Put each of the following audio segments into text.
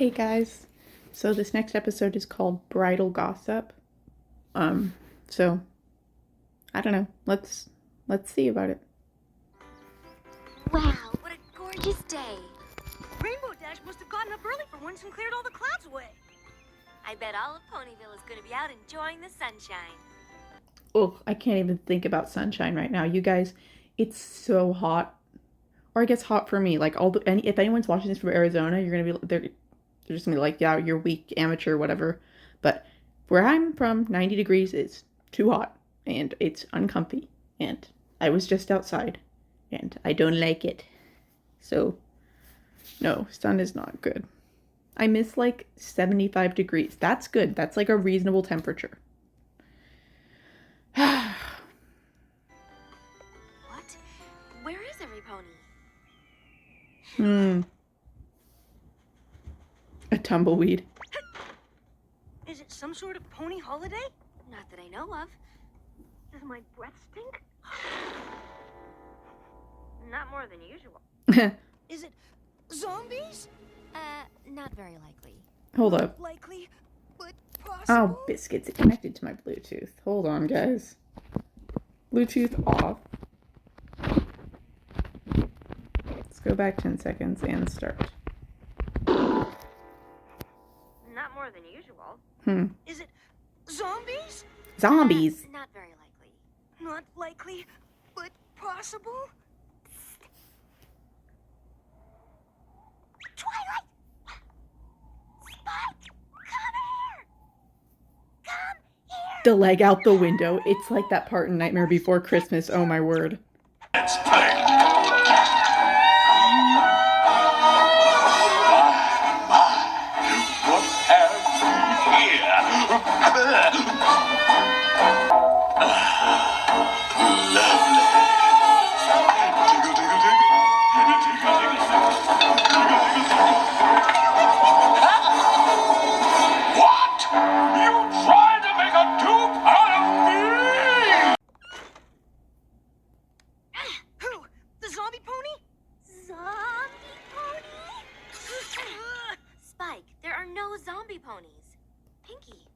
Hey guys, so this next episode is called Bridle Gossip. So I don't know. Let's see about it. Wow, what a gorgeous day. Rainbow Dash must have gotten up early for once and cleared all the clouds away. I bet all of Ponyville is going to be out enjoying the sunshine. Oh, I can't even think about sunshine right now. You guys, it's so hot. Or I guess hot for me. Like if anyone's watching this from Arizona, you're gonna be they're just gonna be like, yeah, you're weak, amateur, whatever. But where I'm from, 90 degrees is too hot and it's uncomfy. And I was just outside and I don't like it. So no, sun is not good. I miss like 75 degrees. That's good. That's like a reasonable temperature. What? Where is every pony? A tumbleweed. Is it some sort of pony holiday? Not that I know of. Does my breath stink? Not more than usual. Is it zombies? Not very likely. Hold up. Likely, but Oh, possible. biscuits. It connected to my Bluetooth. Hold on, guys. Bluetooth off. Let's go back 10 seconds and start. Not more than usual. Is it zombies? Zombies. Not very likely. Not likely, but possible. Twilight! Spike! Come here! Come here! The leg out the window. It's like that part in Nightmare Before Christmas. Oh my word. Let's play. What have we here? Lovely. Tickle, tickle, tickle. Tickle, tickle, tickle. What? You tried to make a dupe out of me? Who? The zombie pony? Zombie pony? Spike, there are no zombie ponies. Pinky.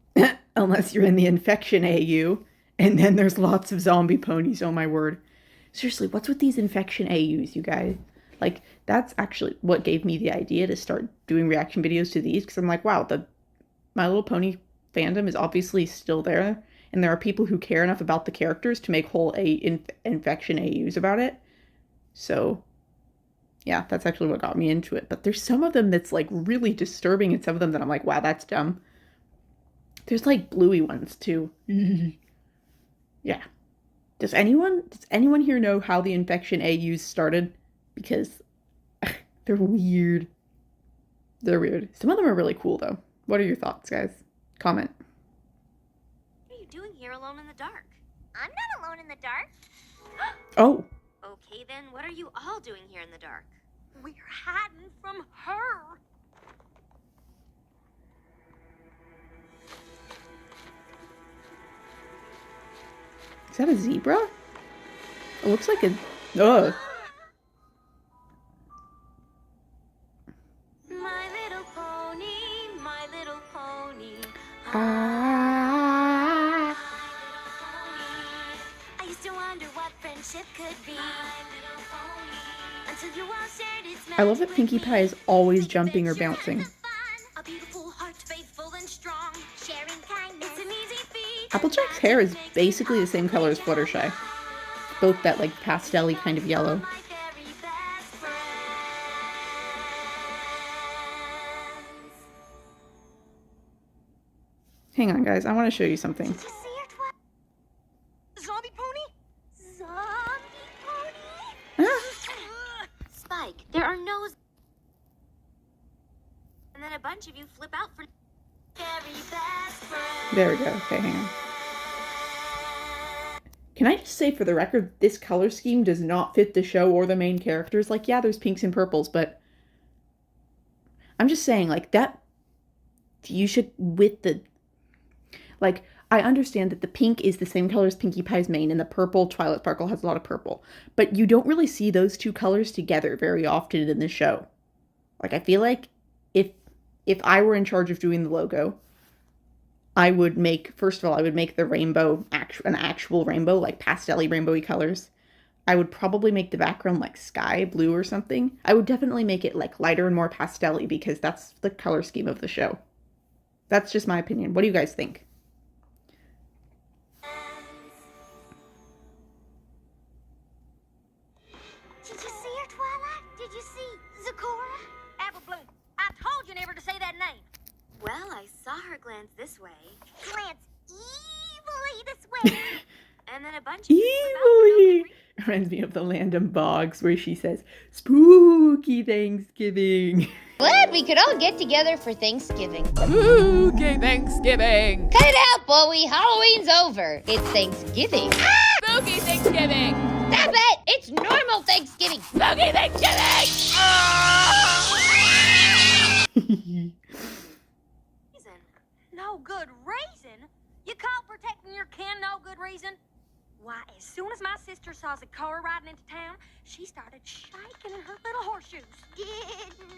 Unless you're in the infection AU. And then there's lots of zombie ponies. Oh my word. Seriously, what's with these infection AUs, you guys? Like, that's actually what gave me the idea to start doing reaction videos to these. Because I'm like, wow, the My Little Pony fandom is obviously still there. And there are people who care enough about the characters to make whole infection AUs about it. So, yeah, that's actually what got me into it. But there's some of them that's, like, really disturbing. And some of them that I'm like, wow, that's dumb. There's, like, bluey ones, too. Yeah. Does anyone here know how the infection AUs started? Because they're weird. They're weird. Some of them are really cool, though. What are your thoughts, guys? Comment. What are you doing here alone in the dark? I'm not alone in the dark. Oh. Okay, then, what are you all doing here in the dark? We're hiding from her. Is that a zebra? It looks like a... Ugh. My little pony, my little pony. Ah. I used to wonder what friendship could be. Until you all shared its I love that magic Pinkie with Pie me. is always Take jumping or adventure bouncing. and have fun. A beautiful heart, faithful and strong. Sharing kindness, it's an easy feat. Applejack's hair is basically the same color as Fluttershy. Both that, like, pastel-y kind of yellow. My very best friends. Hang on, guys. I want to show you something. Did you see her, Twilight? Zombie pony? Zombie pony? Ah. Spike, there are no... And then a bunch of you flip out for... Very best friends. There we go. Okay, hang on. Can I just say for the record, this color scheme does not fit the show or the main characters. Like, yeah, there's pinks and purples, but I'm just saying, like, that you should, with the, like, I understand that the pink is the same color as Pinkie Pie's mane, and the purple, Twilight Sparkle has a lot of purple, but you don't really see those two colors together very often in the show. Like, I feel like if if I were in charge of doing the logo, I would make, first of all, I would make the rainbow an actual rainbow, like pastel-y rainbowy colors. I would probably make the background like sky blue or something. I would definitely make it like lighter and more pastel-y because that's the color scheme of the show. That's just my opinion. What do you guys think? Did you see her, Twilight? Did you see Zecora? Apple Bloom, I told you never to say that name. Well, I saw her glance this way, Glance evilly this way. and then a bunch of people about for no Evilly! good Reminds me of the Land of Bogs where she says, "Spooky Thanksgiving." Glad we could all get together for Thanksgiving. Spooky Thanksgiving! Cut it out, Bowie. Halloween's over. It's Thanksgiving. Spooky Thanksgiving! Stop it! It's normal Thanksgiving. Spooky Thanksgiving! reason. No good reason? You call protecting your kin no good reason? Why, as soon as my sister saw Zecora riding into town, she started shaking in her little horseshoes. Did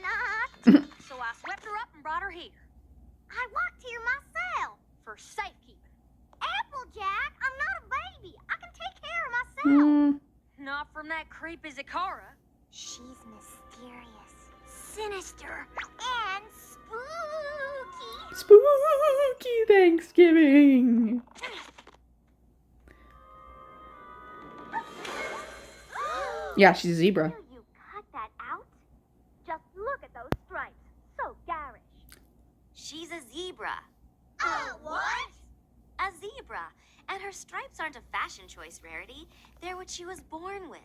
not. So I swept her up and brought her here. I walked here myself. For safekeeping. Applejack, I'm not a baby. I can take care of myself. Mm, Not from that creepy Zecora. She's mysterious, sinister, and spooky. spooky Thanksgiving. Yeah, she's a zebra. Will you cut that out? Just look at those stripes. So garish. She's a zebra. What? A zebra. And her stripes aren't a fashion choice rarity. They're what she was born with.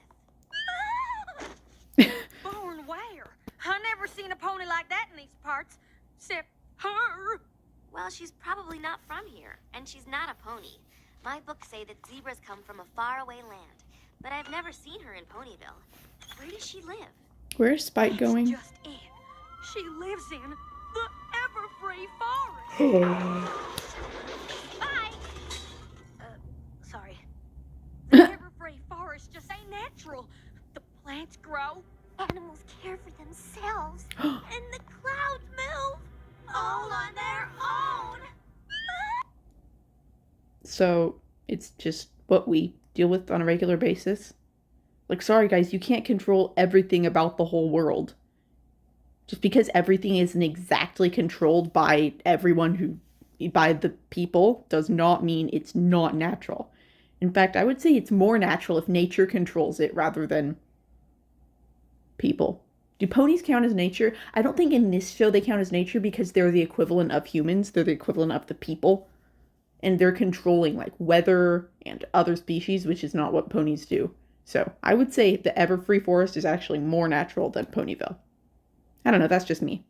Born where? I never seen a pony like that in these parts. Except her. Well, she's probably not from here, and she's not a pony. My books say that zebras come from a faraway land, but I've never seen her in Ponyville. Where does she live? Where's Spike That's going? just it. She lives in the Everfree Forest. Bye. Sorry. The Everfree Forest just ain't natural. The plants grow. Animals care for themselves. And the clouds move. All on their own. So it's just what we deal with on a regular basis. Like, sorry guys, you can't control everything about the whole world. Just because everything isn't exactly controlled by by the people, does not mean it's not natural. In fact, I would say it's more natural if nature controls it rather than people. Do ponies count as nature? I don't think in this show they count as nature because they're the equivalent of humans. They're the equivalent of the people. And they're controlling like weather and other species, which is not what ponies do. So I would say the Everfree Forest is actually more natural than Ponyville. I don't know, that's just me.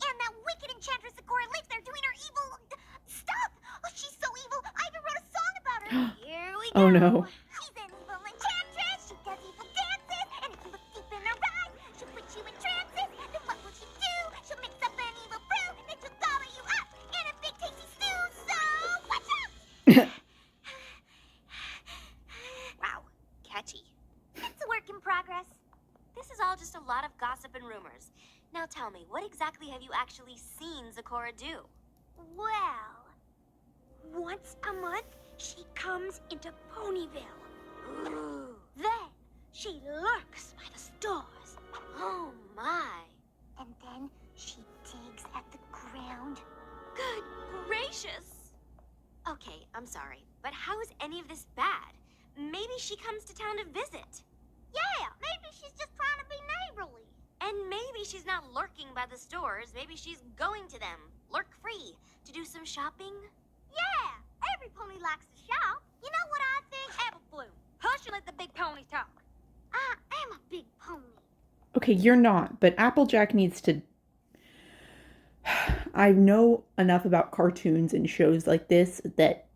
And that wicked enchantress Zecora lives there doing her evil stuff. Oh, she's so evil. I even wrote a song about her. Here we go. Oh no. She's an evil enchantress. She does evil dances. And if you look deep in her eyes, she'll put you in trances. Then what will she do? She'll mix up an evil brew. Then she'll gobble you up in a big tasty stew. So watch out. Wow, catchy. It's a work in progress. This is all just a lot of gossip and rumors. Now tell me, what exactly have you actually seen Zecora do? Well, once a month, she comes into Ponyville. Ooh. Then she lurks by the stores. Oh my. And then she digs at the ground. Good gracious. Okay, I'm sorry, but how is any of this bad? Maybe she comes to town to visit. Yeah, maybe she's just trying to be neighborly. And maybe she's not lurking by the stores. Maybe she's going to them, lurk free, to do some shopping. Yeah, every pony likes to shop. You know what I think? Apple Bloom, hush and let the big ponies talk. I am a big pony. Okay, you're not, but Applejack needs to... I know enough about cartoons and shows like this that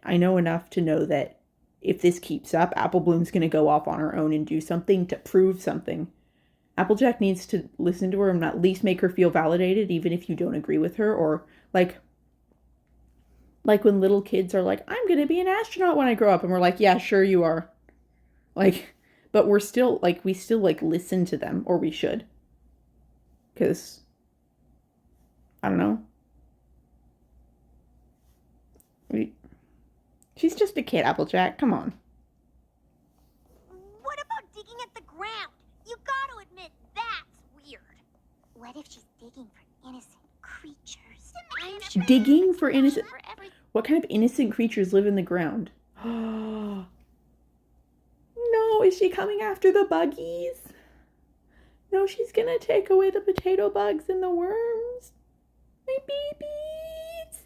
I know enough to know that if this keeps up, Apple Bloom's going to go off on her own and do something to prove something. Applejack needs to listen to her and at least make her feel validated, even if you don't agree with her. Or like when little kids are like, I'm going to be an astronaut when I grow up. And we're like, yeah, sure you are. Like, but we're still like, we still like listen to them, or we should. Because, I don't know. She's just a kid, Applejack. Come on. What about digging at the ground? You gotta admit that's weird. What if she's digging for innocent creatures? Digging for innocent... For every What kind of innocent creatures live in the ground? No, is she coming after the buggies? No, she's gonna take away the potato bugs and the worms. My babies.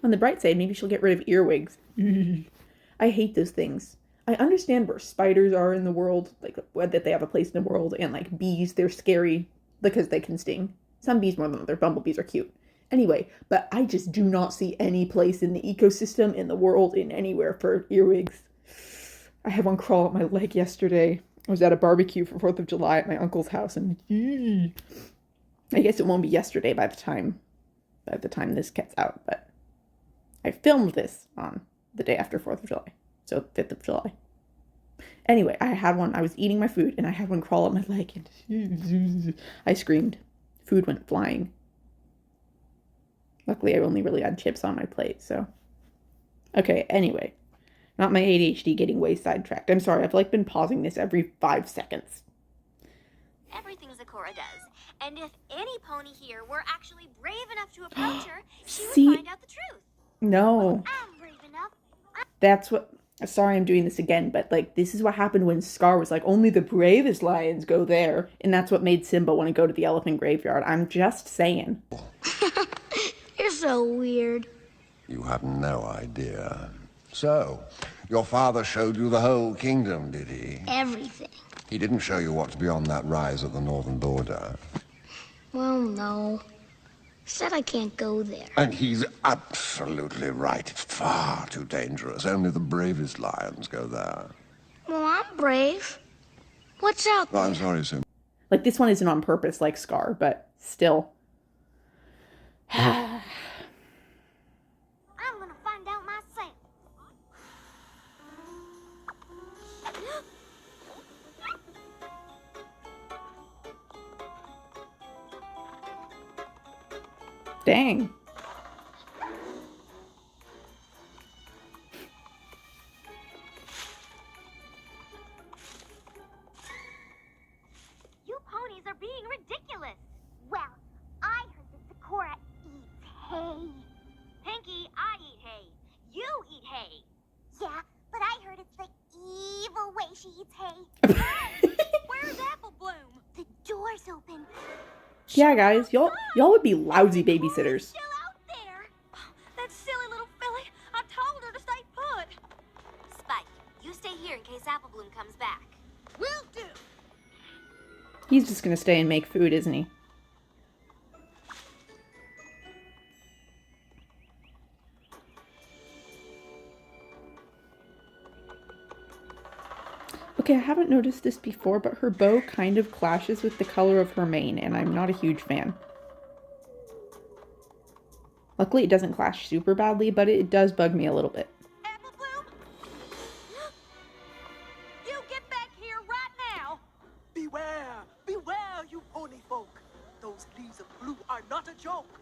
On the bright side, maybe she'll get rid of earwigs. I hate those things. I understand where spiders are in the world, like that they have a place in the world, and like bees, they're scary because they can sting. Some bees more than other. Bumblebees are cute. Anyway, but I just do not see any place in the ecosystem, in the world, in anywhere for earwigs. I had one crawl up my leg yesterday. I was at a barbecue for 4th of July at my uncle's house, and I guess it won't be yesterday by the time this gets out, but I filmed this on the day after 4th of July, so 5th of July. Anyway, I was eating my food, and I had one crawl up my leg, and I screamed. Food went flying. Luckily, I only really had chips on my plate, so. Okay, anyway. Not my ADHD getting way sidetracked. I'm sorry, I've been pausing this every 5 seconds. everything Zecora does. And if any pony here were actually brave enough to approach her, she would find out the truth. No. I'm brave enough. That's what... Sorry I'm doing this again, but, this is what happened when Scar was like, only the bravest lions go there. And that's what made Simba want to go to the elephant graveyard. I'm just saying. You're so weird. You have no idea. So, your father showed you the whole kingdom, did he? Everything. He didn't show you what's beyond that rise at the northern border. Well, no. Said I can't go there. And he's absolutely right. It's far too dangerous. Only the bravest lions go there. Well, I'm brave. What's out there? I'm sorry, Sim. This one isn't on purpose like Scar, but still. I'm gonna find out myself. Dang. You ponies are being ridiculous. Well, I heard that Zecora eats hay. Pinky, I eat hay. You eat hay. Yeah, but I heard it's the evil way she eats hay. Where's Apple Bloom? The door's open. Yeah, guys, y'all would be lousy babysitters. Still out there. That silly little filly. I told her to stay put. Spike, you stay here in case Apple Bloom comes back. Will do. He's just gonna stay and make food, isn't he? Okay, I haven't noticed this before, but her bow kind of clashes with the color of her mane, and I'm not a huge fan. Luckily, it doesn't clash super badly, but it does bug me a little bit. Apple Bloom? You get back here right now. Beware! Beware, you pony folk! Those leaves of blue are not a joke!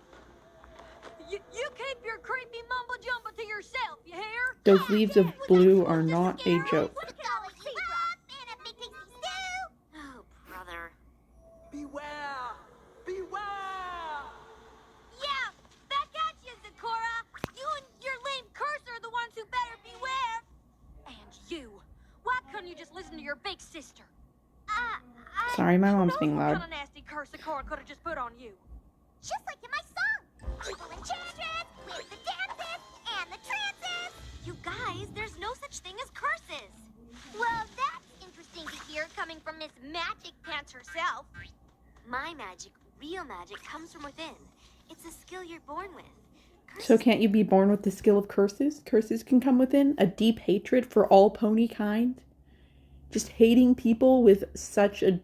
You keep your creepy mumbo jumbo to yourself, you hear? Those leaves of blue are not a joke. Oh, brother. Beware! Beware! Yeah, back at you, Zecora. You and your lame cursor are the ones who better beware. And you. Why couldn't you just listen to your big sister? Sorry, my mom's being What loud. kind of nasty curse Zecora could have just put on you? Just like in my song. People enchantress, with the dances, and the trances. You guys, there's no such thing as curses. Well, that's interesting to hear coming from Miss Magic Pants herself. My magic, real magic, comes from within. It's a skill you're born with. So can't you be born with the skill of curses? Curses can come within a deep hatred for all pony kind. Just hating people with such a...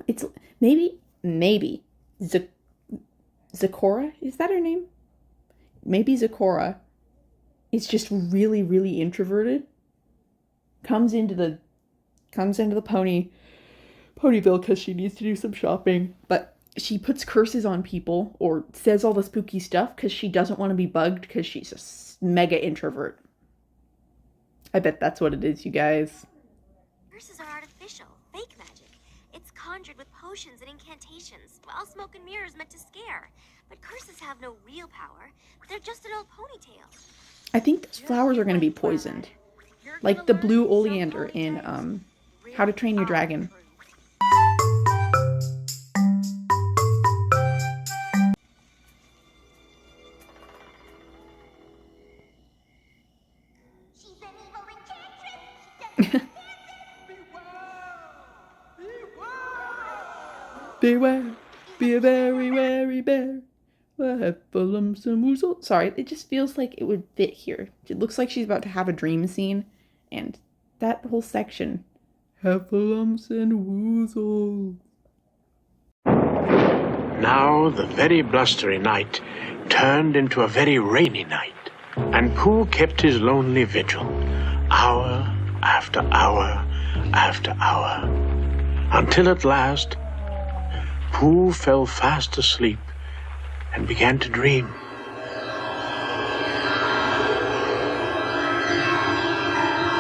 It's... Maybe... Zecora? Is that her name? Maybe Zecora is just really, really introverted. Comes into the Ponyville because she needs to do some shopping. But she puts curses on people or says all the spooky stuff because she doesn't want to be bugged because she's a mega introvert. I bet that's what it is, you guys. Curses are artificial, fake magic. It's conjured with potions and incantations, while smoke and mirrors meant to scare. But curses have no real power. They're just an old ponytail. I think those flowers are going to be poisoned. Like the blue oleander in How to Train Your Dragon. She's an evil enchantress. Beware, be a very wary bear. Some woozle. Sorry, it just feels like it would fit here. It looks like she's about to have a dream scene, and that whole section. Heffalumps and woozles. Now the very blustery night turned into a very rainy night, and Pooh kept his lonely vigil, hour after hour after hour, until at last Pooh fell fast asleep and began to dream.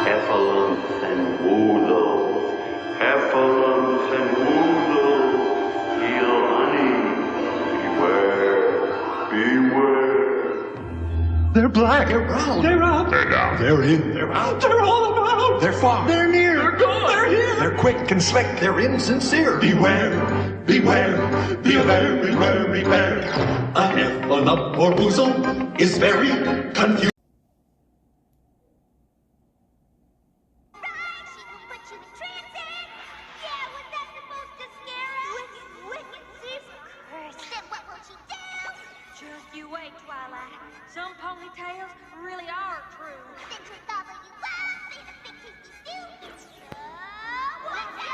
Heffalumps and woozles, heffalumps and woozles, heal honey, beware, beware. They're black. They're brown. They're up. They're down. They're in. They're out. They're all about. They're far. They're near. They're gone. They're here. They're quick and slick. They're insincere. Beware. Beware. Be a very wary bear. A heffalump or woozle is very confused. Right, she will put you in trances. Yeah, was that supposed to scare us? Wicked sis curse. Then what will she do? Just you wait, Twilight. Some ponytails really are true. Then she'll gobble you up in a big tasty stew. Watch out!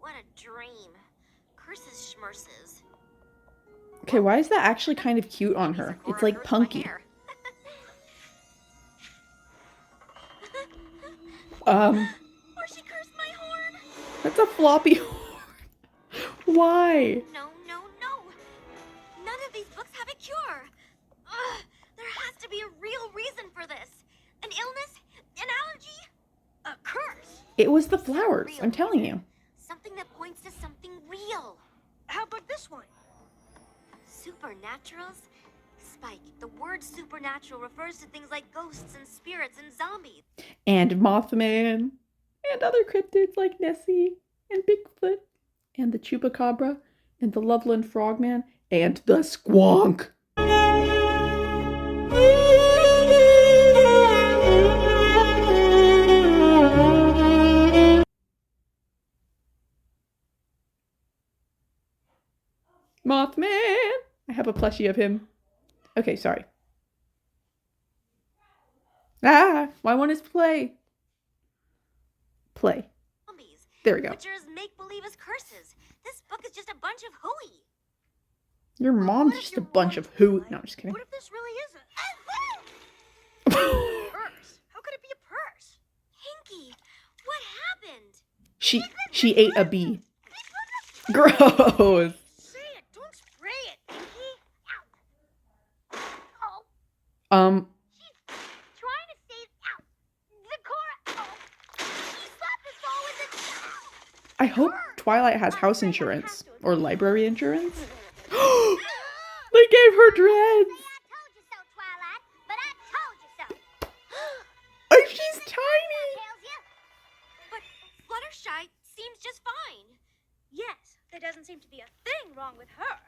What a dream. Curses schmerses. Okay, why is that actually kind of cute on her? It's like punky. Or she cursed my horn. That's a floppy horn. Why? No, no, no. None of these books have a cure. There has to be a real reason for this. An illness? An allergy? A curse? It was the flowers, I'm telling you. Something that points to something real. How about this one? Supernaturals? Spike, the word supernatural refers to things like ghosts and spirits and zombies. And Mothman. And other cryptids like Nessie and Bigfoot. And the Chupacabra. And the Loveland Frogman. And the Squonk. Mothman! I have a plushie of him. Okay, sorry. Ah, why won't it play? Play. Zombies. There we go. Which are as make-believe as curses. This book is just a bunch of hooey. Your mom's just a bunch of who. No, I'm just kidding. What if this really isn't? Purse? How could it be a purse? Hinky, what happened? She ate a bee. Gross. Say it, don't spray it, Hinky. Oh, trying to save out. Zakora. Oh, she slapped us all with the. I hope Twilight has house insurance. Or library insurance. They gave her dreads. I told you so, Twilight. But I told you so. Oh, she's tiny. Tells you. But Fluttershy seems just fine. Yes, there doesn't seem to be a thing wrong with her.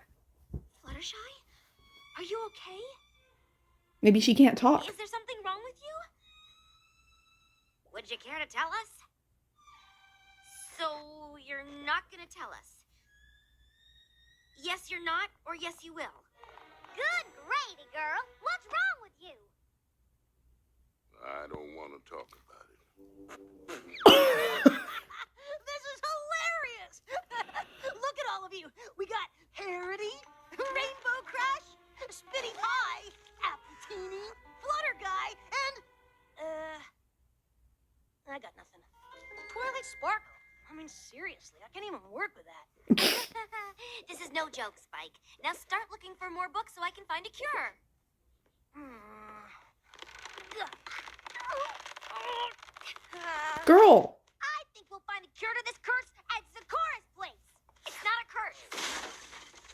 Fluttershy? Are you okay? Maybe she can't talk. Is there something wrong with you? Would you care to tell us? So, you're not gonna tell us? Yes, you're not, or yes, you will? Good gravy, girl. What's wrong with you? I don't want to talk about it. This is hilarious! Look at all of you. We got Harity, Rainbow Crush, Spitty Pie, Pie, Appletini, Flutter Guy, and I got nothing. Twilight Sparkle. I mean, seriously, I can't even work with that. This is no joke, Spike. Now start looking for more books so I can find a cure. Girl! I think we'll find a cure to this curse at Zikora's place. It's not a curse.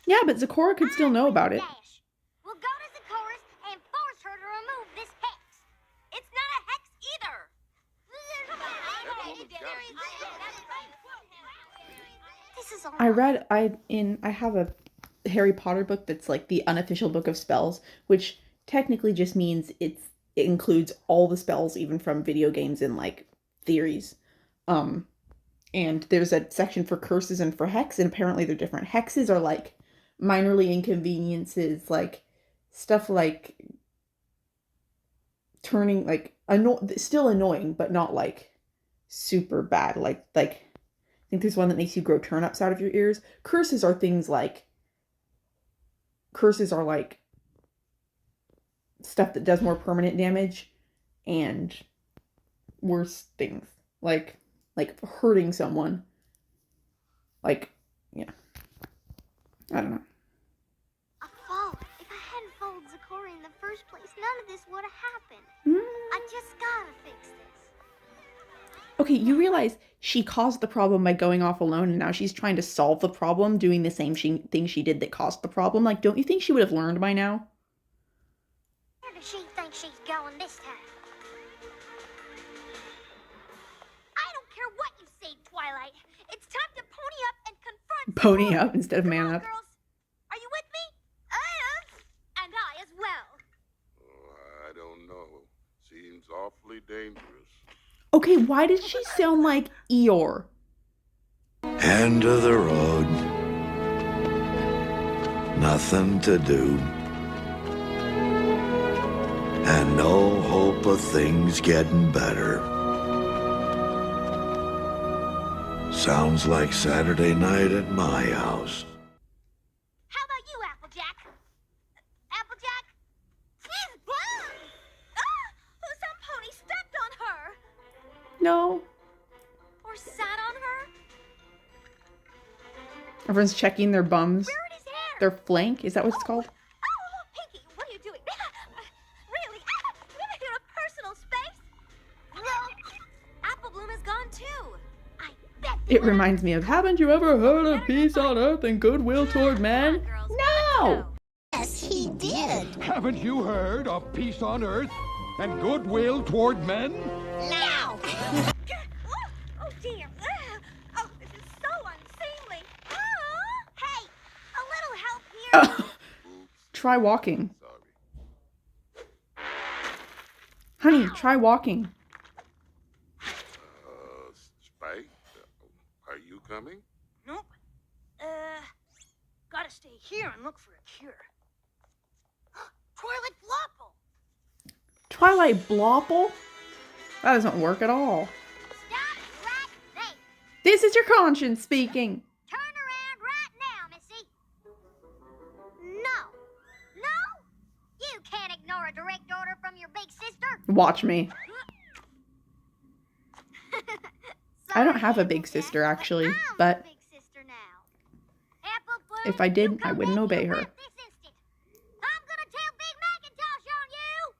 Yeah, but Zikora could still know about it. Dash. We'll go to Zikora's and force her to remove this hex. It's not a hex either. This is all I have a Harry Potter book that's like the unofficial book of spells, which technically just means it includes all the spells, even from video games and like theories. And there's a section for curses and for hex, and apparently they're different. Hexes are like minorly inconveniences, like stuff like turning like still annoying, but not like super bad. Like I think there's one that makes you grow turnips out of your ears. Curses are like stuff that does more permanent damage and worse things, like hurting someone. Like, yeah. I don't know. A fall. If I hadn't followed Zikora in the first place, none of this would have happened. I just gotta fix this. Okay, you realize she caused the problem by going off alone, and now she's trying to solve the problem doing the same thing she did that caused the problem. Like, don't you think she would have learned by now? Where does she think she's going this time? I don't care what you say, Twilight. It's time to pony up and confront Pony Zikora. up instead of man Come on, up. girls. Are you with me? I am. And I as well. Oh, I don't know. Seems awfully dangerous. Okay, why did she sound like Eeyore? End of the road. Nothing to do. And no hope of things getting better. Sounds like Saturday night at my house. How about you, Applejack? Applejack? Some pony stepped on her. No. Or sat on her. Everyone's checking their bums. Where it is hair. Their flank? Is that what it's called? Oh, Pinky, what are you doing? Really? We're in a personal space? Apple Bloom is gone too. I bet. It reminds me of, haven't you ever heard of peace on earth and goodwill toward men? No! Yes, he did. Haven't you heard of peace on earth and goodwill toward men? Now. Oh dear. Oh, this is so unseemly. Hey, a little help here. Try walking. Sorry. Honey, try walking. Spike, are you coming? Nope. Gotta stay here and look for a cure. Twilight Flopple. Twilight Blopple? That doesn't work at all. Stop right there. This is your conscience speaking. Turn around right now, Missy. No. No? You can't ignore a direct order from your big sister. Watch me. I don't have a big sister, actually, but Big sister now. Apple Bloom, if I did, you I come wouldn't back obey here her. right this instant. I'm gonna tell Big Macintosh on you.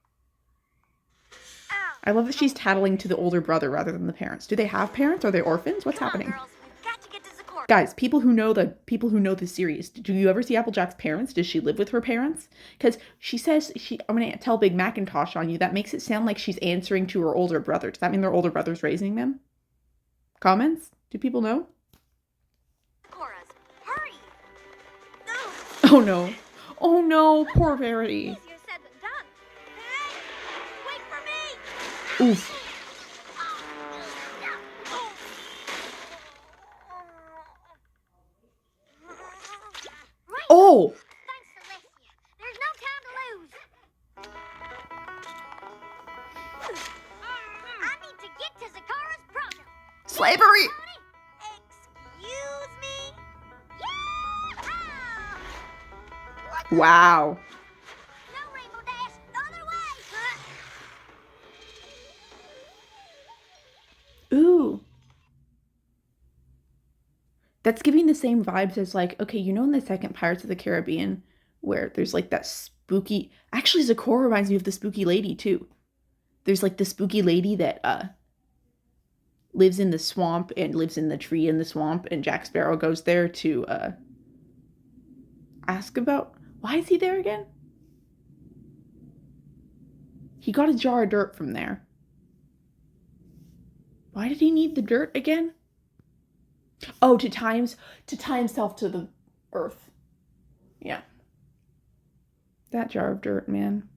I love that she's tattling to the older brother rather than the parents. Do they have parents? Are they orphans? What's Come on, happening? girls. We've got to get to Zikora. Guys, people who know the series, do you ever see Applejack's parents? Does she live with her parents? Because she says I'm gonna tell Big Macintosh on you. That makes it sound like she's answering to her older brother. Does that mean their older brother's raising them? Comments? Do people know? Zikora's. Hurry. No. Oh no. Oh no, poor Verity. Easier said than done. Hey, wait for me. Oof. Right. Oh! Thanks, Celestia. There's no time to lose. I need to get to Zikora's brother. Slavery! Excuse me? Yeah! Wow. No That's giving the same vibes as like, okay, you know in the second Pirates of the Caribbean where there's like that spooky, actually Zecora reminds me of the spooky lady too. There's like the spooky lady that lives in the swamp and lives in the tree in the swamp, and Jack Sparrow goes there to ask about, why is he there again? He got a jar of dirt from there. Why did he need the dirt again? Oh, to tie himself to the earth. Yeah. That jar of dirt, man.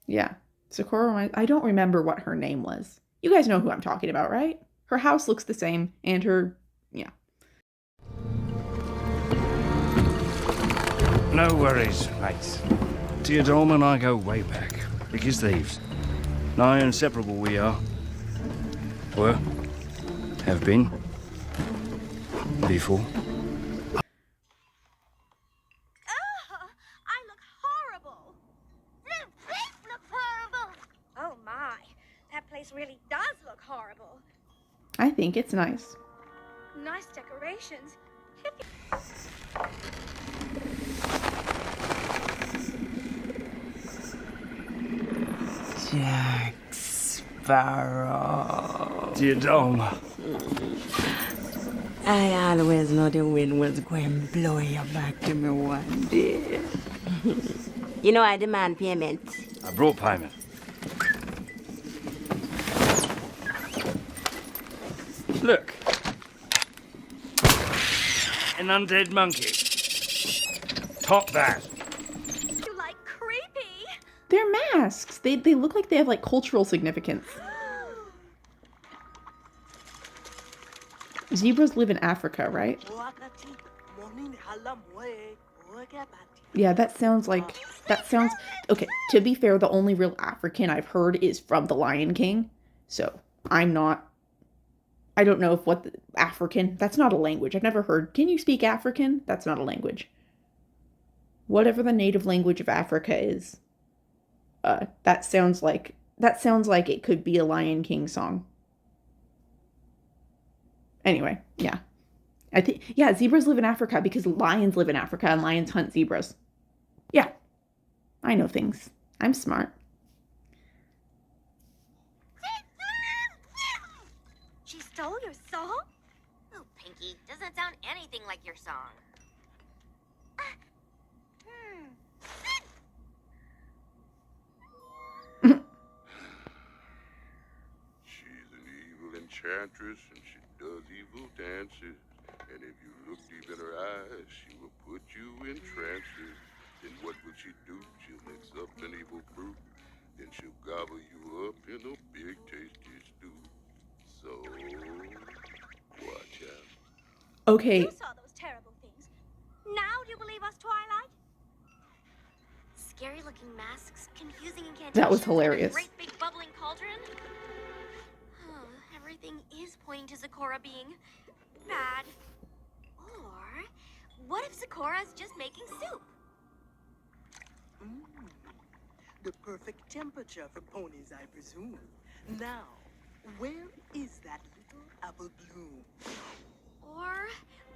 Yeah. Sakura, I don't remember what her name was. You guys know who I'm talking about, right? Her house looks the same, and her, yeah. No worries, mate. Theodolm and I go way back. Thick as thieves. Nigh inseparable we are. Were. Have been. Before. I look horrible. Look horrible. Oh my, that place really does look horrible. I think it's nice. Nice decorations. Jack Sparrow. Theodolm. I always know the wind was going to blow you back to me one day. You know I demand payment. I brought payment. Look. An undead monkey. Top that. You like creepy. They're masks. They look like they have like cultural significance. Zebras live in Africa, right? Yeah, that sounds, okay, to be fair, the only real African I've heard is from The Lion King. So, I don't know if African, that's not a language. I've never heard, can you speak African? That's not a language. Whatever the native language of Africa is, that sounds like it could be a Lion King song. Anyway, yeah. Zebras live in Africa because lions live in Africa and lions hunt zebras. Yeah. I know things. I'm smart. She stole your song? Oh, Pinky, doesn't sound anything like your song. She's an evil enchantress and she does evil dances. And if you look deep in her eyes, she will put you in trances. Then what will she do? She'll mix up an evil brew. Then she'll gobble you up in a big tasty stew. So, watch out. Okay. You saw those terrible things. Now do you believe us, Twilight? Scary looking masks, confusing incantations. That was hilarious. And a great big bubbling cauldron. Everything is pointing to Zecora being bad. Or what if Zecora is just making soup? The perfect temperature for ponies, I presume. Now, where is that little apple bloom? Or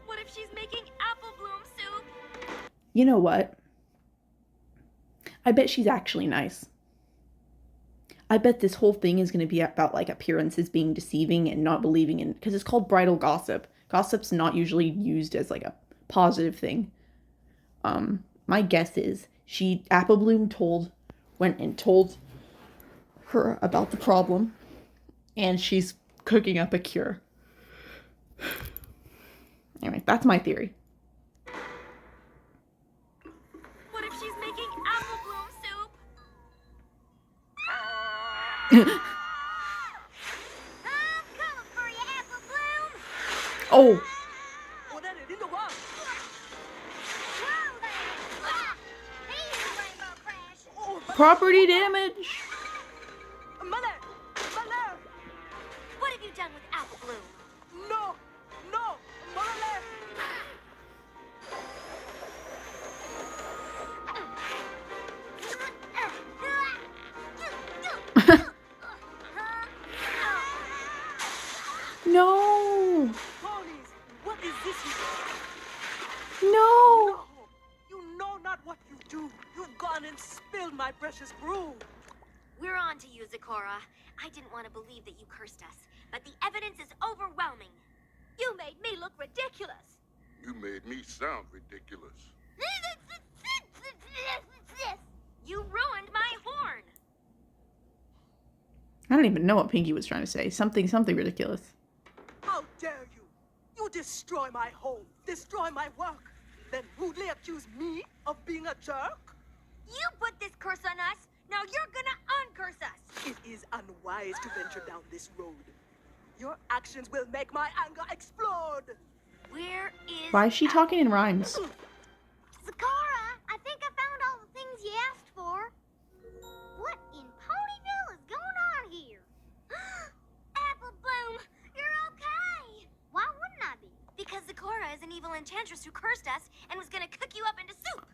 what if she's making apple bloom soup? You know what? I bet she's actually nice. I bet this whole thing is going to be about like appearances being deceiving and not believing in, because it's called Bridle Gossip. Gossip's not usually used as like a positive thing. My guess is Apple Bloom went and told her about the problem, and she's cooking up a cure. Anyway, that's my theory. What if she's making apple bloom soup? I'm coming for you, Apple Bloom. Oh. Property damage. Mother! What have you done with apple bloom? No! Mother! No. do? You've gone and spilled my precious brew. We're on to you, Zecora. I didn't want to believe that you cursed us, but the evidence is overwhelming. You made me look ridiculous. You made me sound ridiculous. You ruined my horn. I don't even know what Pinky was trying to say. Something ridiculous. How dare you? You destroy my home, destroy my work, then rudely accuse me of being a jerk? You put this curse on us. Now you're gonna uncurse us. It is unwise to venture down this road. Your actions will make my anger explode. Where is... Why is she talking in rhymes? Zecora, I think I found all the things you asked for. What in Ponyville is going on here? Apple Bloom, you're okay. Why wouldn't I be? Because Zecora is an evil enchantress who cursed us and was gonna cook you up into soup.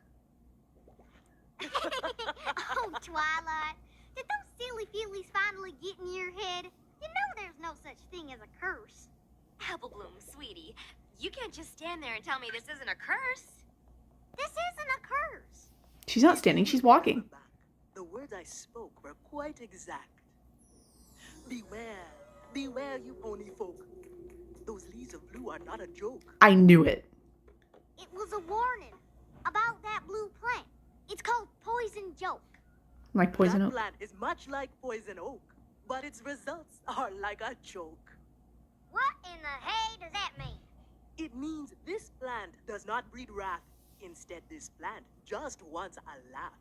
Oh, Twilight. Did those silly feelies finally get in your head? You know there's no such thing as a curse. Apple Bloom, sweetie, you can't just stand there and tell me this isn't a curse. This isn't a curse. She's not standing, she's walking. The words I spoke were quite exact. Beware, beware, you pony folk. Those leaves of blue are not a joke. I knew it. It was a warning about that blue plant. It's called Poison Joke. Like poison That oak. plant is much like poison oak, but its results are like a joke. What in the hay does that mean? It means this plant does not breed wrath. Instead, this plant just wants a laugh.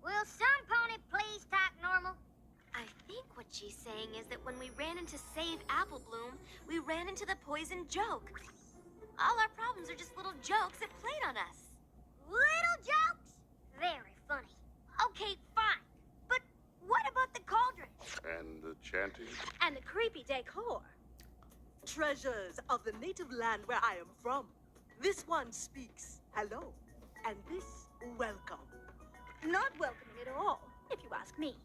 Will some pony please talk normal? I think what she's saying is that when we ran in to save Apple Bloom, we ran into the poison joke. All our problems are just little jokes that played on us. Little jokes? Very funny. Okay, fine. But what about the cauldron? And the chanting. And the creepy decor? Treasures of the native land where I am from. This one speaks hello, and this welcome. Not welcoming at all, if you ask me.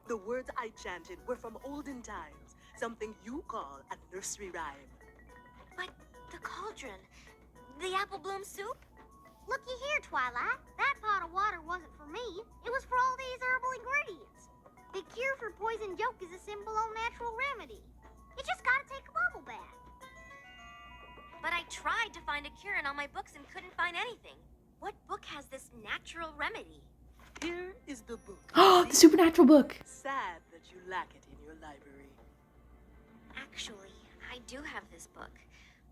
The words I chanted were from olden times, something you call a nursery rhyme. But the cauldron, the Apple Bloom soup? Looky here, Twilight. That pot of water wasn't for me. It was for all these herbal ingredients. The cure for poison joke is a simple, all-natural remedy. You just gotta take a bubble bath. But I tried to find a cure in all my books and couldn't find anything. What book has this natural remedy? Here is the book. Oh, the supernatural book. Sad that you lack it in your library. Actually, I do have this book,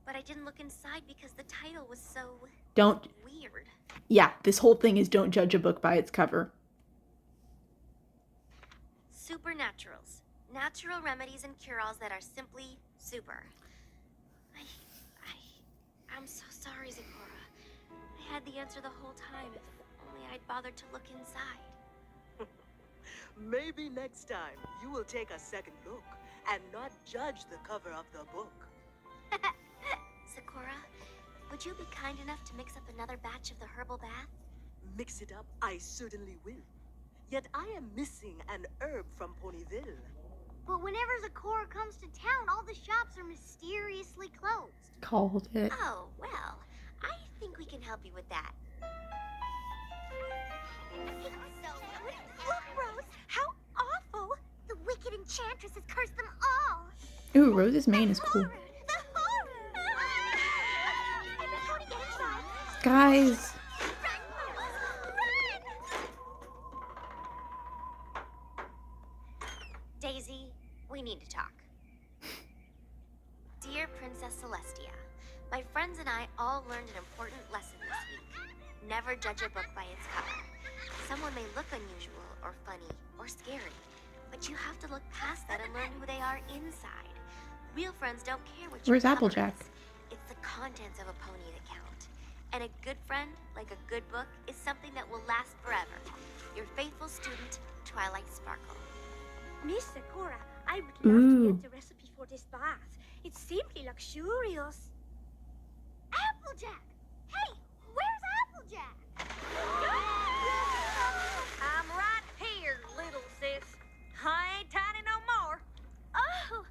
but I didn't look inside because the title was so Don't. weird. Yeah, this whole thing is don't judge a book by its cover. Supernaturals. Natural remedies and cure-alls that are simply super. I'm so sorry, Zecora. I had the answer the whole time. If only I'd bothered to look inside. Maybe next time you will take a second look and not judge the cover of the book. Zecora, would you be kind enough to mix up another batch of the herbal bath? Mix it up, I certainly will. Yet I am missing an herb from Ponyville. But whenever Zecora comes to town, all the shops are mysteriously closed. Called it. Oh, well, I think we can help you with that. Look, Rose, how awful! The wicked enchantress has cursed them all. Ooh, Rose's mane is cool. The horror! Tony, get inside. Guys. Daisy, we need to talk. Dear Princess Celestia, my friends and I all learned an important lesson this week. Never judge a book by its cover. Someone may look unusual or funny or scary, but you have to look past that and learn who they are inside. Real friends don't care what your Where's cover Applejack? is. It's the contents of a pony that count. And a good friend, like a good book, is something that will last forever. Your faithful student, Twilight Sparkle. Miss Zecora, I would love to Ooh. get the recipe for this bath. It's simply luxurious. Applejack! Hey, where's Applejack? I'm right here, little sis. I ain't tiny no more. Oh,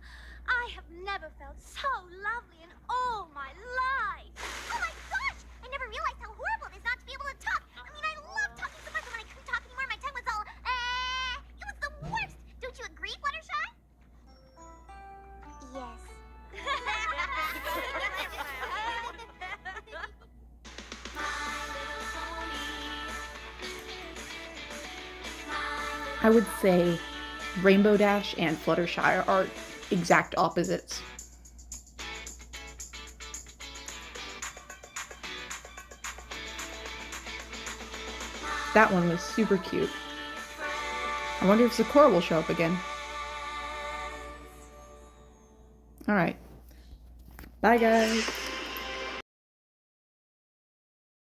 I have never felt so lovely in all my life. Oh my gosh! I never realized how horrible it is not to be able to talk. I mean, I I would say Rainbow Dash and Fluttershy are exact opposites. That one was super cute. I wonder if Sakura will show up again. Alright. Bye, guys.